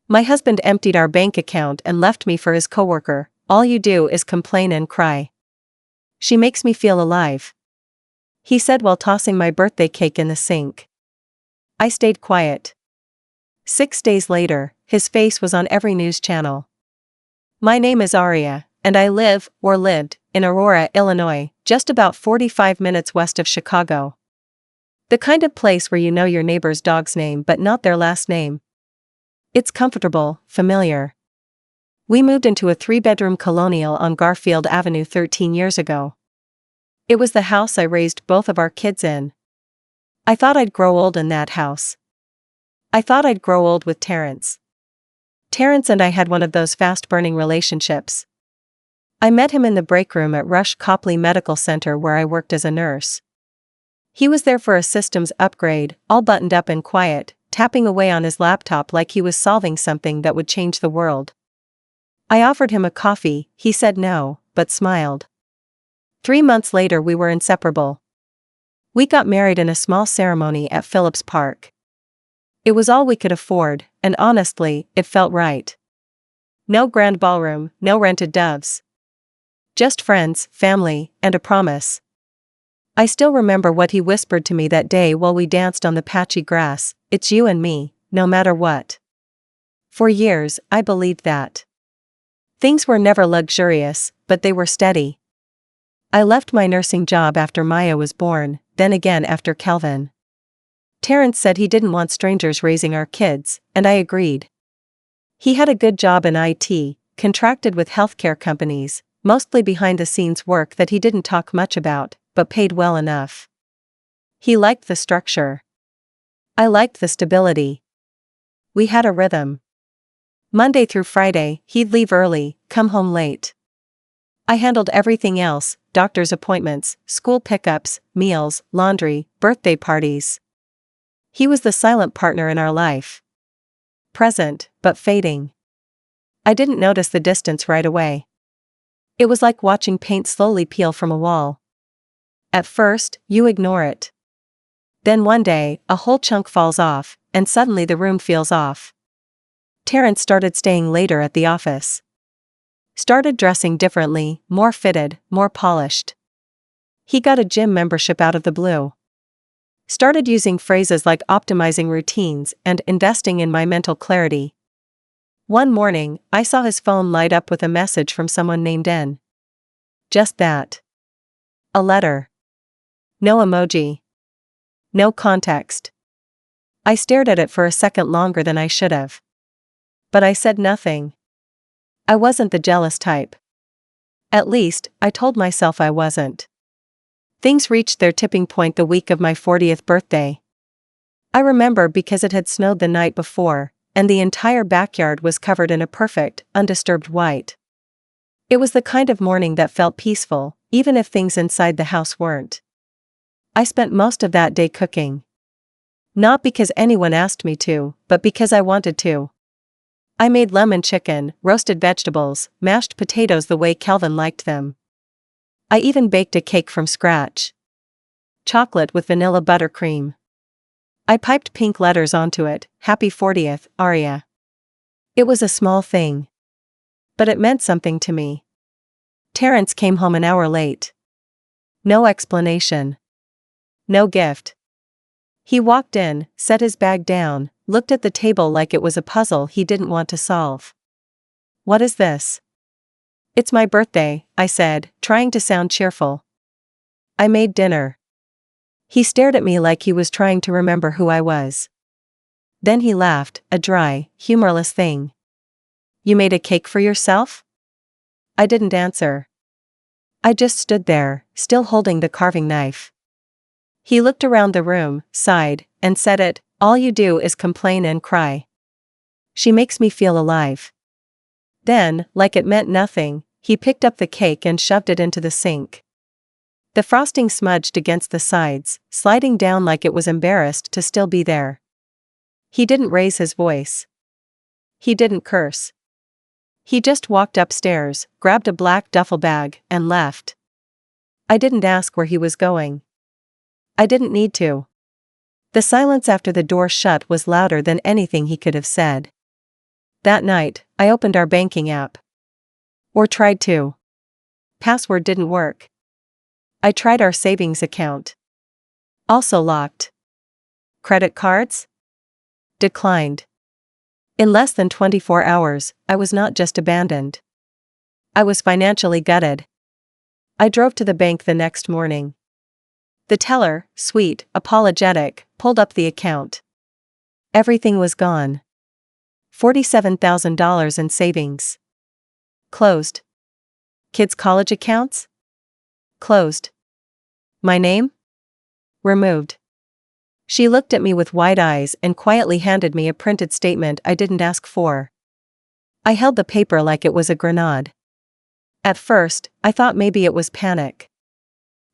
My husband emptied our bank account and left me for his coworker. All you do is complain and cry. She makes me feel alive, he said while tossing my birthday cake in the sink. I stayed quiet. 6 days later, his face was on every news channel. My name is Aria, and I lived, in Aurora, Illinois, just about 45 minutes west of Chicago. The kind of place where you know your neighbor's dog's name but not their last name. It's comfortable, familiar. We moved into a 3-bedroom colonial on Garfield Avenue 13 years ago. It was the house I raised both of our kids in. I thought I'd grow old in that house. I thought I'd grow old with Terrence. Terrence and I had one of those fast-burning relationships. I met him in the break room at Rush Copley Medical Center where I worked as a nurse. He was there for a systems upgrade, all buttoned up and quiet, tapping away on his laptop like he was solving something that would change the world. I offered him a coffee, he said no, but smiled. 3 months later we were inseparable. We got married in a small ceremony at Phillips Park. It was all we could afford, and honestly, it felt right. No grand ballroom, no rented doves. Just friends, family, and a promise. I still remember what he whispered to me that day while we danced on the patchy grass, "It's you and me, no matter what." For years, I believed that. Things were never luxurious, but they were steady. I left my nursing job after Maya was born, then again after Calvin. Terrence said he didn't want strangers raising our kids, and I agreed. He had a good job in IT, contracted with healthcare companies, mostly behind-the-scenes work that he didn't talk much about, but paid well enough. He liked the structure. I liked the stability. We had a rhythm. Monday through Friday, he'd leave early, come home late. I handled everything else: doctor's appointments, school pickups, meals, laundry, birthday parties. He was the silent partner in our life. Present, but fading. I didn't notice the distance right away. It was like watching paint slowly peel from a wall. At first, you ignore it. Then one day, a whole chunk falls off, and suddenly the room feels off. Terrence started staying later at the office. Started dressing differently, more fitted, more polished. He got a gym membership out of the blue. Started using phrases like optimizing routines and investing in my mental clarity. One morning, I saw his phone light up with a message from someone named N. Just that. A letter. No emoji. No context. I stared at it for a second longer than I should have. But I said nothing. I wasn't the jealous type. At least, I told myself I wasn't. Things reached their tipping point the week of my 40th birthday. I remember because it had snowed the night before, and the entire backyard was covered in a perfect, undisturbed white. It was the kind of morning that felt peaceful, even if things inside the house weren't. I spent most of that day cooking. Not because anyone asked me to, but because I wanted to. I made lemon chicken, roasted vegetables, mashed potatoes the way Calvin liked them. I even baked a cake from scratch. Chocolate with vanilla buttercream. I piped pink letters onto it, "Happy 40th, Aria." It was a small thing. But it meant something to me. Terrence came home an hour late. No explanation. No gift. He walked in, set his bag down, looked at the table like it was a puzzle he didn't want to solve. "What is this?" "It's my birthday," I said, trying to sound cheerful. "I made dinner." He stared at me like he was trying to remember who I was. Then he laughed, a dry, humorless thing. "You made a cake for yourself?" I didn't answer. I just stood there, still holding the carving knife. He looked around the room, sighed, and said it, "All you do is complain and cry. She makes me feel alive." Then, like it meant nothing, he picked up the cake and shoved it into the sink. The frosting smudged against the sides, sliding down like it was embarrassed to still be there. He didn't raise his voice. He didn't curse. He just walked upstairs, grabbed a black duffel bag, and left. I didn't ask where he was going. I didn't need to. The silence after the door shut was louder than anything he could have said. That night, I opened our banking app. Or tried to. Password didn't work. I tried our savings account. Also locked. Credit cards? Declined. In less than 24 hours, I was not just abandoned. I was financially gutted. I drove to the bank the next morning. The teller, sweet, apologetic, pulled up the account. Everything was gone. $47,000 in savings. Closed. Kids' college accounts? Closed. My name? Removed. She looked at me with wide eyes and quietly handed me a printed statement I didn't ask for. I held the paper like it was a grenade. At first, I thought maybe it was panic.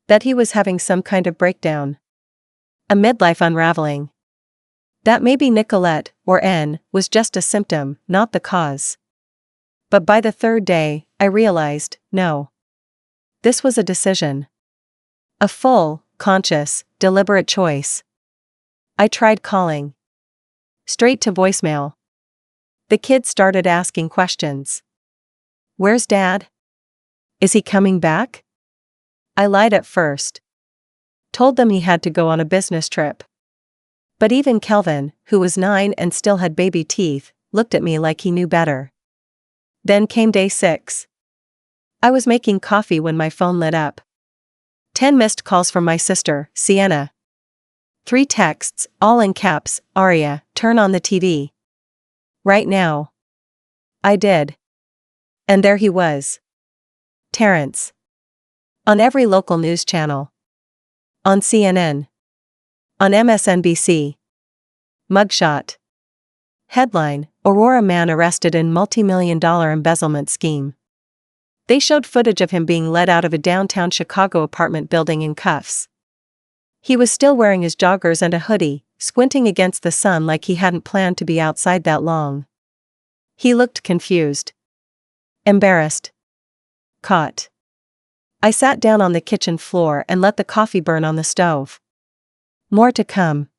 That he was having some kind of breakdown. A midlife unraveling. That maybe Nicolette, or N, was just a symptom, not the cause. But by the third day, I realized, no. This was a decision. A full, conscious, deliberate choice. I tried calling. Straight to voicemail. The kids started asking questions. Where's Dad? Is he coming back? I lied at first. Told them he had to go on a business trip. But even Kelvin, who was 9 and still had baby teeth, looked at me like he knew better. Then came day 6. I was making coffee when my phone lit up. 10 missed calls from my sister, Sienna. 3 texts, all in caps, Aria, turn on the TV. Right now. I did. And there he was. Terrence. On every local news channel. On CNN. On MSNBC. Mugshot. Headline, Aurora man arrested in multi-million-dollar embezzlement scheme. They showed footage of him being led out of a downtown Chicago apartment building in cuffs. He was still wearing his joggers and a hoodie, squinting against the sun like he hadn't planned to be outside that long. He looked confused. Embarrassed. Caught. I sat down on the kitchen floor and let the coffee burn on the stove. More to come.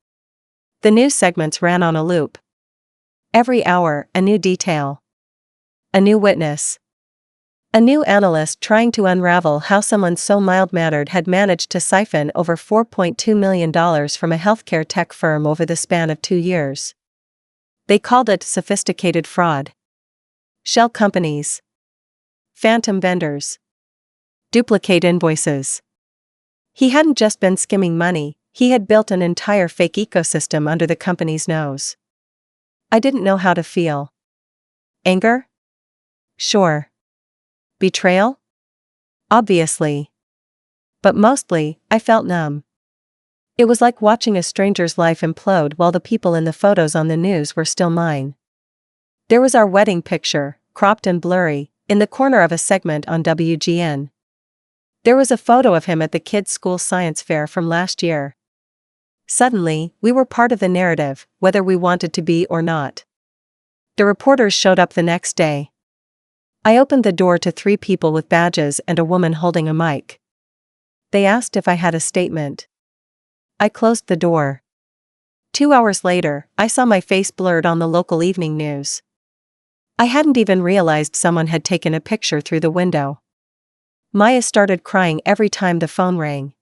The news segments ran on a loop. Every hour, a new detail. A new witness. A new analyst trying to unravel how someone so mild-mannered had managed to siphon over $4.2 million from a healthcare tech firm over the span of 2 years. They called it sophisticated fraud. Shell companies. Phantom vendors. Duplicate invoices. He hadn't just been skimming money, he had built an entire fake ecosystem under the company's nose. I didn't know how to feel. Anger? Sure. Betrayal? Obviously. But mostly, I felt numb. It was like watching a stranger's life implode while the people in the photos on the news were still mine. There was our wedding picture, cropped and blurry, in the corner of a segment on WGN. There was a photo of him at the kids' school science fair from last year. Suddenly, we were part of the narrative, whether we wanted to be or not. The reporters showed up the next day. I opened the door to 3 people with badges and a woman holding a mic. They asked if I had a statement. I closed the door. 2 hours later, I saw my face blurred on the local evening news. I hadn't even realized someone had taken a picture through the window. Maya started crying every time the phone rang.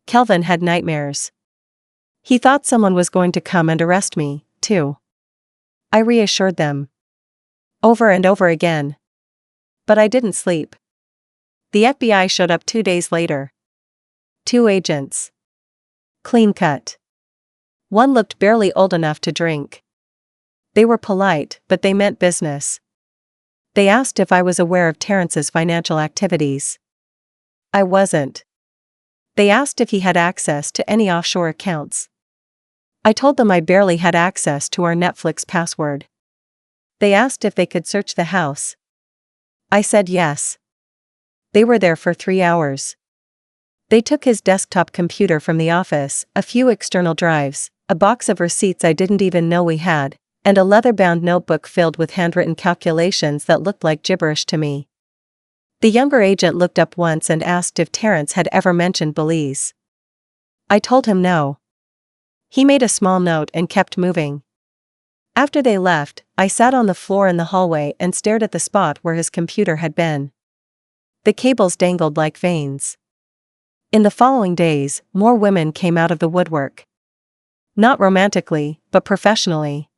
Kelvin had nightmares. He thought someone was going to come and arrest me, too. I reassured them. Over and over again. But I didn't sleep. The FBI showed up 2 days later. 2 agents. Clean cut. One looked barely old enough to drink. They were polite, but they meant business. They asked if I was aware of Terrence's financial activities. I wasn't. They asked if he had access to any offshore accounts. I told them I barely had access to our Netflix password. They asked if they could search the house. I said yes. They were there for 3 hours. They took his desktop computer from the office, a few external drives, a box of receipts I didn't even know we had, and a leather-bound notebook filled with handwritten calculations that looked like gibberish to me. The younger agent looked up once and asked if Terrence had ever mentioned Belize. I told him no. He made a small note and kept moving. After they left, I sat on the floor in the hallway and stared at the spot where his computer had been. The cables dangled like veins. In the following days, more women came out of the woodwork. Not romantically, but professionally.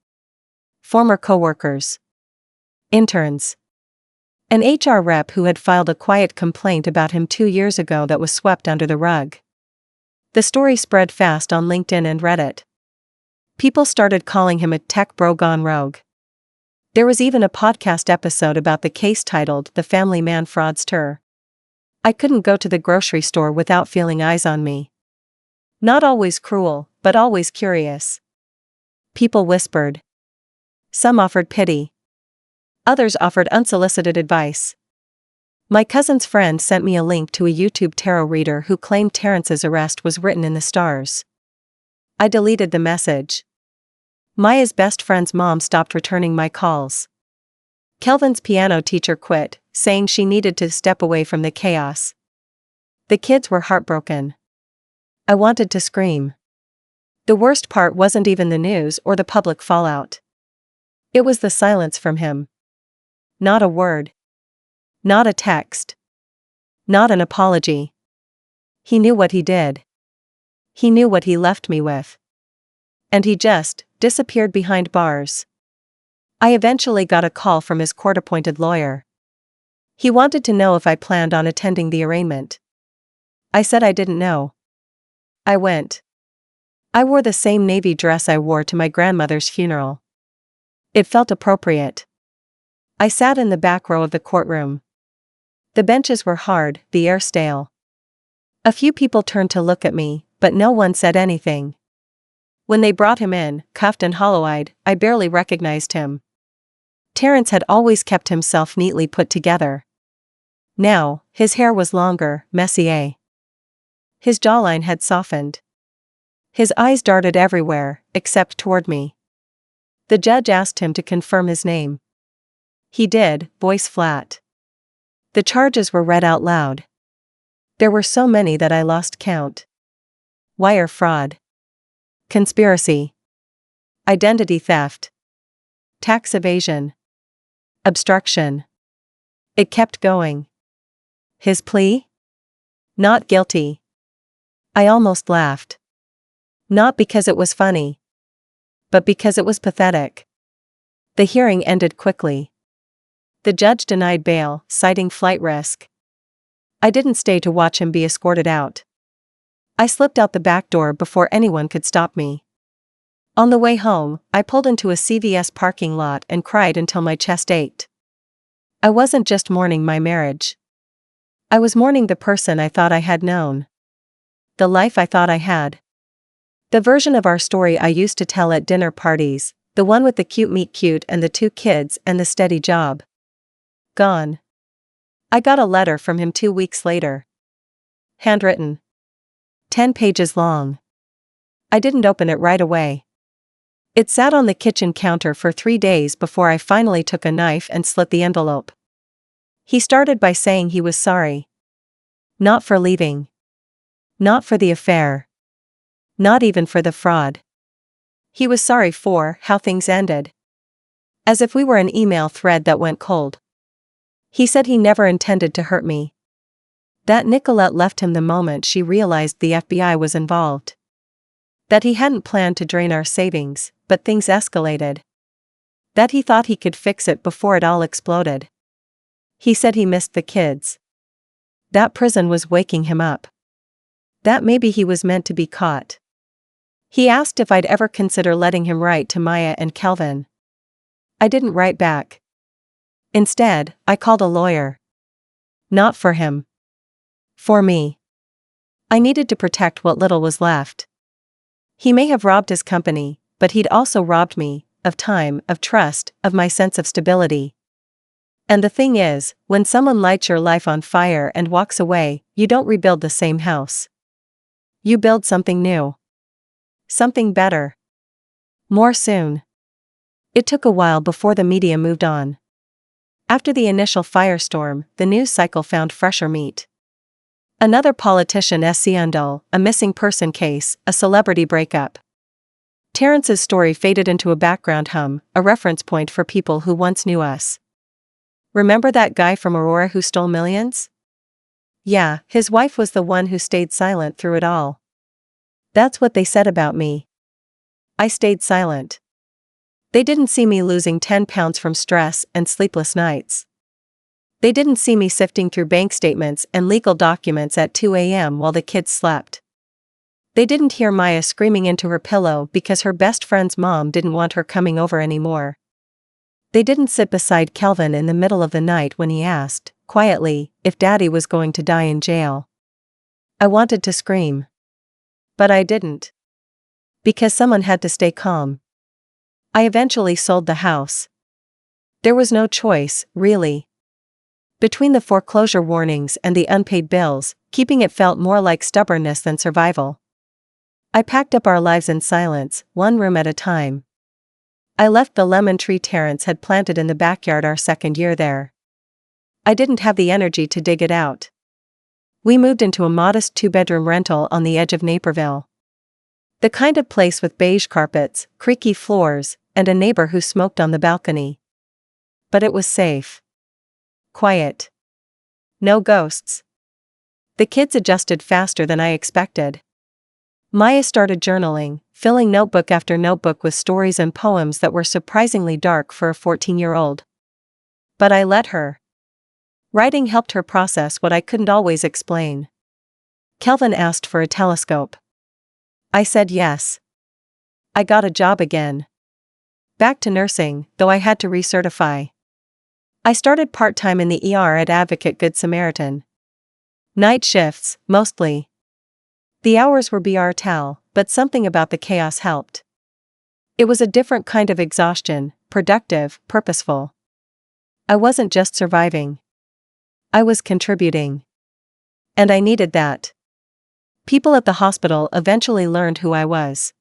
Former coworkers. Interns. An HR rep who had filed a quiet complaint about him 2 years ago that was swept under the rug. The story spread fast on LinkedIn and Reddit. People started calling him a tech bro gone rogue. There was even a podcast episode about the case titled The Family Man Fraudster. I couldn't go to the grocery store without feeling eyes on me. Not always cruel, but always curious. People whispered. Some offered pity. Others offered unsolicited advice. My cousin's friend sent me a link to a YouTube tarot reader who claimed Terrence's arrest was written in the stars. I deleted the message. Maya's best friend's mom stopped returning my calls. Kelvin's piano teacher quit, saying she needed to step away from the chaos. The kids were heartbroken. I wanted to scream. The worst part wasn't even the news or the public fallout. It was the silence from him. Not a word. Not a text. Not an apology. He knew what he did. He knew what he left me with. And he just disappeared behind bars. I eventually got a call from his court-appointed lawyer. He wanted to know if I planned on attending the arraignment. I said I didn't know. I went. I wore the same navy dress I wore to my grandmother's funeral. It felt appropriate. I sat in the back row of the courtroom. The benches were hard, the air stale. A few people turned to look at me, but no one said anything. When they brought him in, cuffed and hollow-eyed, I barely recognized him. Terrence had always kept himself neatly put together. Now, his hair was longer, messier. His jawline had softened. His eyes darted everywhere, except toward me. The judge asked him to confirm his name. He did, voice flat. The charges were read out loud. There were so many that I lost count. Wire fraud. Conspiracy. Identity theft. Tax evasion. Obstruction. It kept going. His plea? Not guilty. I almost laughed. Not because it was funny, but because it was pathetic. The hearing ended quickly. The judge denied bail, citing flight risk. I didn't stay to watch him be escorted out. I slipped out the back door before anyone could stop me. On the way home, I pulled into a CVS parking lot and cried until my chest ached. I wasn't just mourning my marriage. I was mourning the person I thought I had known. The life I thought I had. The version of our story I used to tell at dinner parties, the one with the cute meet cute and the 2 kids and the steady job. Gone. I got a letter from him 2 weeks later. Handwritten. 10 pages long. I didn't open it right away. It sat on the kitchen counter for 3 days before I finally took a knife and slit the envelope. He started by saying he was sorry. Not for leaving. Not for the affair. Not even for the fraud. He was sorry for how things ended. As if we were an email thread that went cold. He said he never intended to hurt me. That Nicolette left him the moment she realized the FBI was involved. That he hadn't planned to drain our savings, but things escalated. That he thought he could fix it before it all exploded. He said he missed the kids. That prison was waking him up. That maybe he was meant to be caught. He asked if I'd ever consider letting him write to Maya and Kelvin. I didn't write back. Instead, I called a lawyer. Not for him. For me. I needed to protect what little was left. He may have robbed his company, but he'd also robbed me, of time, of trust, of my sense of stability. And the thing is, when someone lights your life on fire and walks away, you don't rebuild the same house. You build something new. Something better. More soon. It took a while before the media moved on. After the initial firestorm, the news cycle found fresher meat. Another politician scandal, a missing person case, a celebrity breakup. Terrence's story faded into a background hum, a reference point for people who once knew us. Remember that guy from Aurora who stole millions? Yeah, his wife was the one who stayed silent through it all. That's what they said about me. I stayed silent. They didn't see me losing 10 pounds from stress and sleepless nights. They didn't see me sifting through bank statements and legal documents at 2 a.m. while the kids slept. They didn't hear Maya screaming into her pillow because her best friend's mom didn't want her coming over anymore. They didn't sit beside Kelvin in the middle of the night when he asked, quietly, if Daddy was going to die in jail. I wanted to scream. But I didn't. Because someone had to stay calm. I eventually sold the house. There was no choice, really. Between the foreclosure warnings and the unpaid bills, keeping it felt more like stubbornness than survival. I packed up our lives in silence, one room at a time. I left the lemon tree Terrence had planted in the backyard our second year there. I didn't have the energy to dig it out. We moved into a modest 2-bedroom rental on the edge of Naperville. The kind of place with beige carpets, creaky floors, and a neighbor who smoked on the balcony. But it was safe. Quiet. No ghosts. The kids adjusted faster than I expected. Maya started journaling, filling notebook after notebook with stories and poems that were surprisingly dark for a 14-year-old. But I let her. Writing helped her process what I couldn't always explain. Kelvin asked for a telescope. I said yes. I got a job again. Back to nursing, though I had to recertify. I started part-time in the ER at Advocate Good Samaritan. Night shifts, mostly. The hours were brutal, but something about the chaos helped. It was a different kind of exhaustion, productive, purposeful. I wasn't just surviving. I was contributing. And I needed that. People at the hospital eventually learned who I was.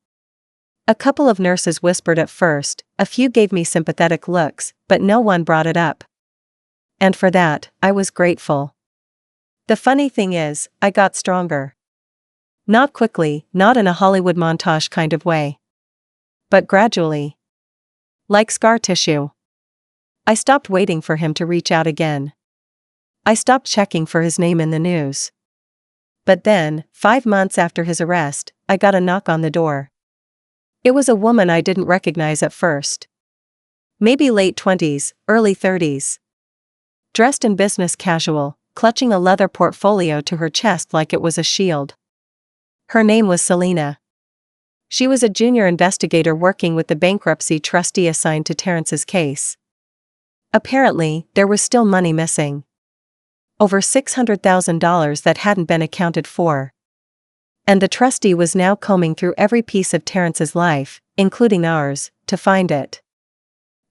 A couple of nurses whispered at first, a few gave me sympathetic looks, but no one brought it up. And for that, I was grateful. The funny thing is, I got stronger. Not quickly, not in a Hollywood montage kind of way. But gradually. Like scar tissue. I stopped waiting for him to reach out again. I stopped checking for his name in the news. But then, 5 months after his arrest, I got a knock on the door. It was a woman I didn't recognize at first. Maybe late 20s, early 30s. Dressed in business casual, clutching a leather portfolio to her chest like it was a shield. Her name was Selena. She was a junior investigator working with the bankruptcy trustee assigned to Terrence's case. Apparently, there was still money missing. Over $600,000 that hadn't been accounted for. And the trustee was now combing through every piece of Terrence's life, including ours, to find it.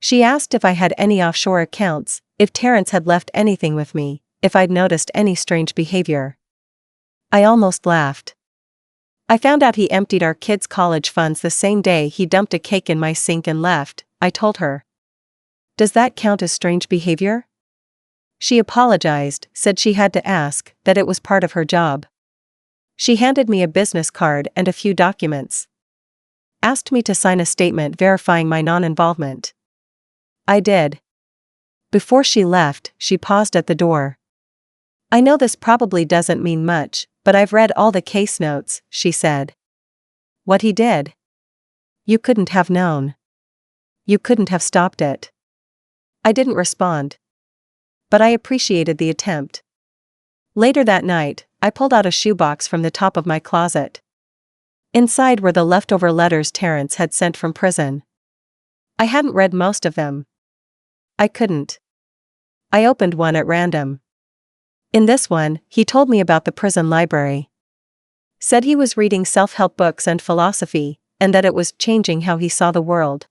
She asked if I had any offshore accounts, if Terrence had left anything with me, if I'd noticed any strange behavior. I almost laughed. I found out he emptied our kids' college funds the same day he dumped a cake in my sink and left, I told her. Does that count as strange behavior? She apologized, said she had to ask, that it was part of her job. She handed me a business card and a few documents. Asked me to sign a statement verifying my non-involvement. I did. Before she left, she paused at the door. I know this probably doesn't mean much, but I've read all the case notes, she said. What he did? You couldn't have known. You couldn't have stopped it. I didn't respond. But I appreciated the attempt. Later that night, I pulled out a shoebox from the top of my closet. Inside were the leftover letters Terrence had sent from prison. I hadn't read most of them. I couldn't. I opened one at random. In this one, he told me about the prison library. Said he was reading self-help books and philosophy, and that it was changing how he saw the world.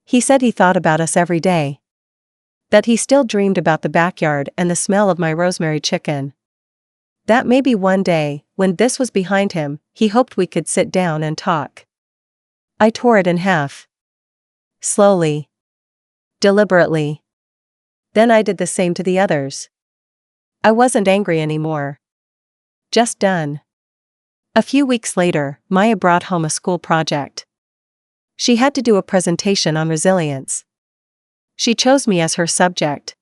He said he thought about us every day. That he still dreamed about the backyard and the smell of my rosemary chicken. That maybe one day, when this was behind him, he hoped we could sit down and talk. I tore it in half. Slowly. Deliberately. Then I did the same to the others. I wasn't angry anymore. Just done. A few weeks later, Maya brought home a school project. She had to do a presentation on resilience. She chose me as her subject.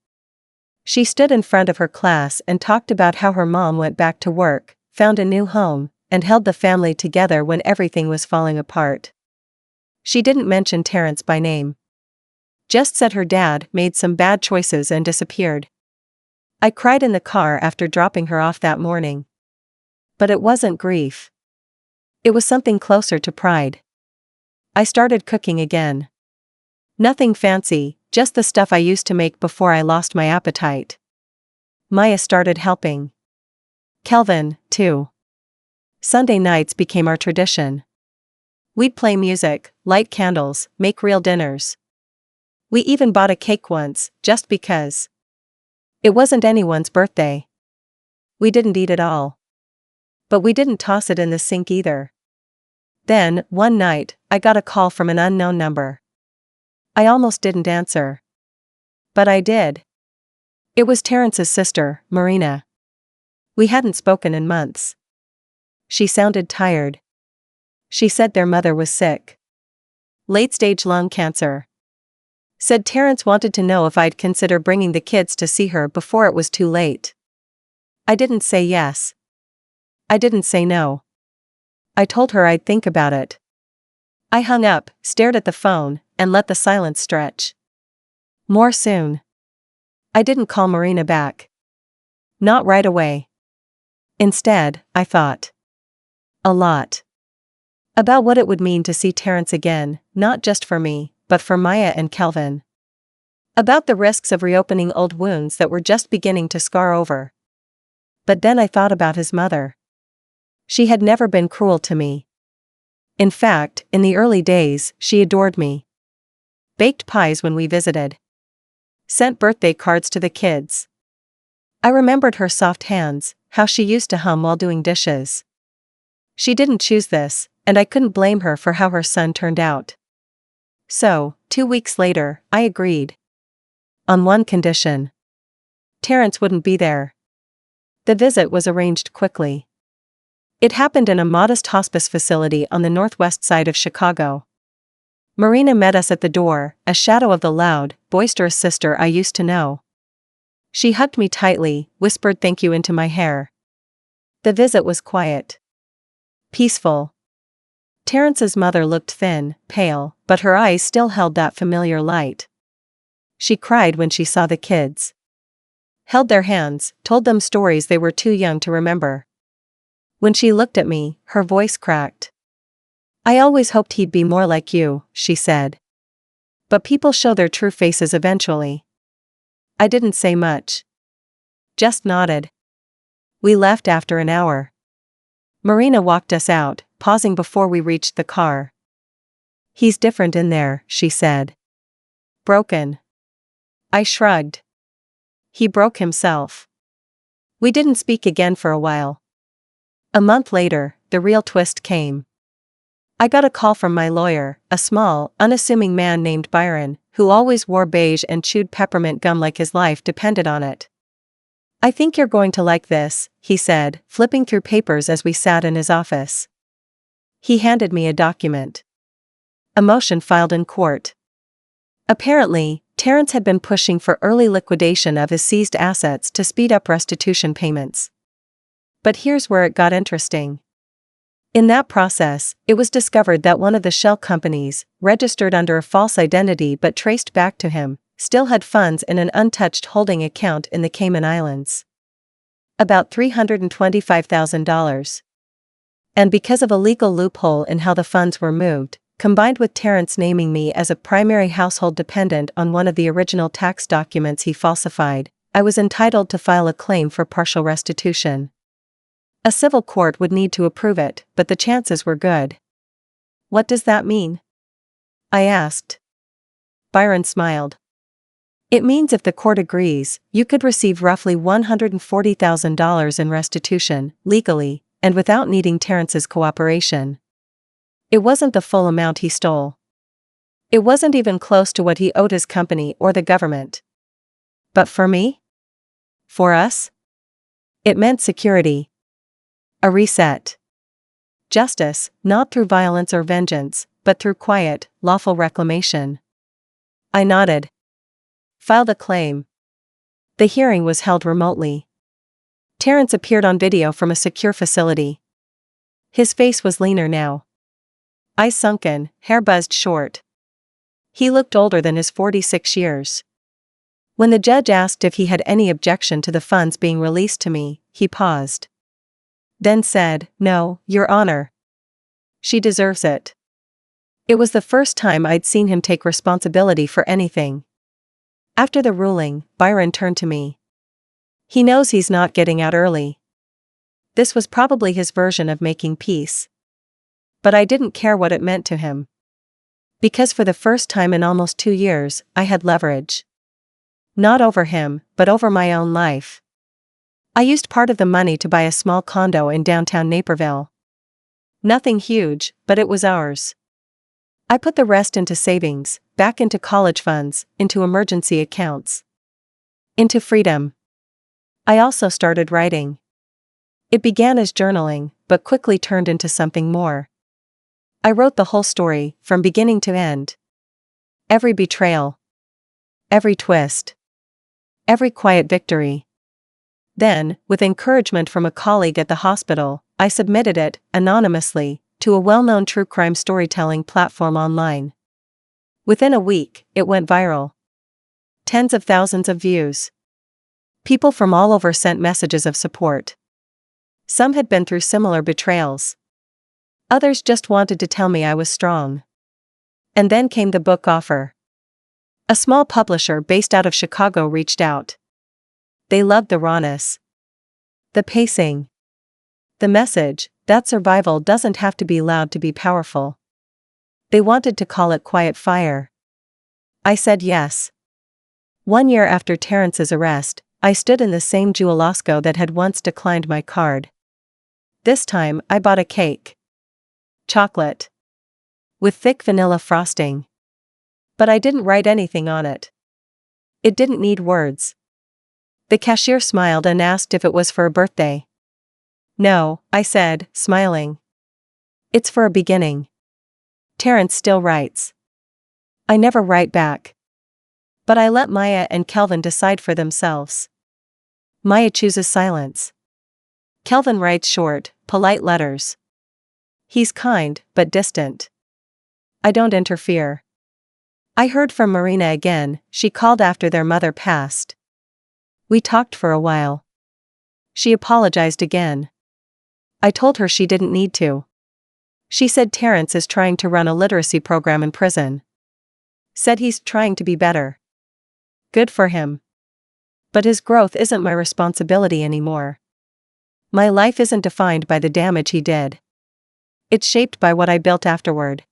She stood in front of her class and talked about how her mom went back to work, found a new home, and held the family together when everything was falling apart. She didn't mention Terrence by name. Just said her dad made some bad choices and disappeared. I cried in the car after dropping her off that morning. But it wasn't grief. It was something closer to pride. I started cooking again. Nothing fancy, just the stuff I used to make before I lost my appetite. Maya started helping. Kelvin, too. Sunday nights became our tradition. We'd play music, light candles, make real dinners. We even bought a cake once, just because. It wasn't anyone's birthday. We didn't eat it all. But we didn't toss it in the sink either. Then, one night, I got a call from an unknown number. I almost didn't answer. But I did. It was Terrence's sister, Marina. We hadn't spoken in months. She sounded tired. She said their mother was sick. Late-stage lung cancer. Said Terrence wanted to know if I'd consider bringing the kids to see her before it was too late. I didn't say yes. I didn't say no. I told her I'd think about it. I hung up, stared at the phone, and let the silence stretch. More soon. I didn't call Marina back. Not right away. Instead, I thought. A lot. About what it would mean to see Terrence again, not just for me, but for Maya and Kelvin. About the risks of reopening old wounds that were just beginning to scar over. But then I thought about his mother. She had never been cruel to me. In fact, in the early days, she adored me. Baked pies when we visited. Sent birthday cards to the kids. I remembered her soft hands, how she used to hum while doing dishes. She didn't choose this, and I couldn't blame her for how her son turned out. So, 2 weeks later, I agreed. On one condition. Terrence wouldn't be there. The visit was arranged quickly. It happened in a modest hospice facility on the northwest side of Chicago. Marina met us at the door, a shadow of the loud, boisterous sister I used to know. She hugged me tightly, whispered thank you into my hair. The visit was quiet. Peaceful. Terrence's mother looked thin, pale, but her eyes still held that familiar light. She cried when she saw the kids. Held their hands, told them stories they were too young to remember. When she looked at me, her voice cracked. I always hoped he'd be more like you, she said. But people show their true faces eventually. I didn't say much. Just nodded. We left after an hour. Marina walked us out, pausing before we reached the car. He's different in there, she said. Broken. I shrugged. He broke himself. We didn't speak again for a while. A month later, the real twist came. I got a call from my lawyer, a small, unassuming man named Byron, who always wore beige and chewed peppermint gum like his life depended on it. I think you're going to like this, he said, flipping through papers as we sat in his office. He handed me a document. A motion filed in court. Apparently, Terrence had been pushing for early liquidation of his seized assets to speed up restitution payments. But here's where it got interesting. In that process, it was discovered that one of the shell companies, registered under a false identity but traced back to him, still had funds in an untouched holding account in the Cayman Islands. About $325,000. And because of a legal loophole in how the funds were moved, combined with Terrence naming me as a primary household dependent on one of the original tax documents he falsified, I was entitled to file a claim for partial restitution. A civil court would need to approve it, but the chances were good. What does that mean? I asked. Byron smiled. It means if the court agrees, you could receive roughly $140,000 in restitution, legally, and without needing Terrence's cooperation. It wasn't the full amount he stole. It wasn't even close to what he owed his company or the government. But for me? For us? It meant security. A reset. Justice, not through violence or vengeance, but through quiet, lawful reclamation. I nodded. Filed a claim. The hearing was held remotely. Terrence appeared on video from a secure facility. His face was leaner now. Eyes sunken, hair buzzed short. He looked older than his 46 years. When the judge asked if he had any objection to the funds being released to me, he paused. Then said, "No, Your Honor. She deserves it." It was the first time I'd seen him take responsibility for anything. After the ruling, Byron turned to me. He knows he's not getting out early. This was probably his version of making peace. But I didn't care what it meant to him. Because for the first time in almost 2 years, I had leverage. Not over him, but over my own life. I used part of the money to buy a small condo in downtown Naperville. Nothing huge, but it was ours. I put the rest into savings, back into college funds, into emergency accounts. Into freedom. I also started writing. It began as journaling, but quickly turned into something more. I wrote the whole story, from beginning to end. Every betrayal. Every twist. Every quiet victory. Then, with encouragement from a colleague at the hospital, I submitted it, anonymously, to a well-known true crime storytelling platform online. Within a week, it went viral. Tens of thousands of views. People from all over sent messages of support. Some had been through similar betrayals. Others just wanted to tell me I was strong. And then came the book offer. A small publisher based out of Chicago reached out. They loved the rawness. The pacing. The message, that survival doesn't have to be loud to be powerful. They wanted to call it Quiet Fire. I said yes. 1 year after Terrence's arrest, I stood in the same Jewel-Osco that had once declined my card. This time, I bought a cake. Chocolate. With thick vanilla frosting. But I didn't write anything on it. It didn't need words. The cashier smiled and asked if it was for a birthday. No, I said, smiling. It's for a beginning. Terrence still writes. I never write back. But I let Maya and Kelvin decide for themselves. Maya chooses silence. Kelvin writes short, polite letters. He's kind, but distant. I don't interfere. I heard from Marina again. She called after their mother passed. We talked for a while. She apologized again. I told her she didn't need to. She said Terrence is trying to run a literacy program in prison. Said he's trying to be better. Good for him. But his growth isn't my responsibility anymore. My life isn't defined by the damage he did. It's shaped by what I built afterward.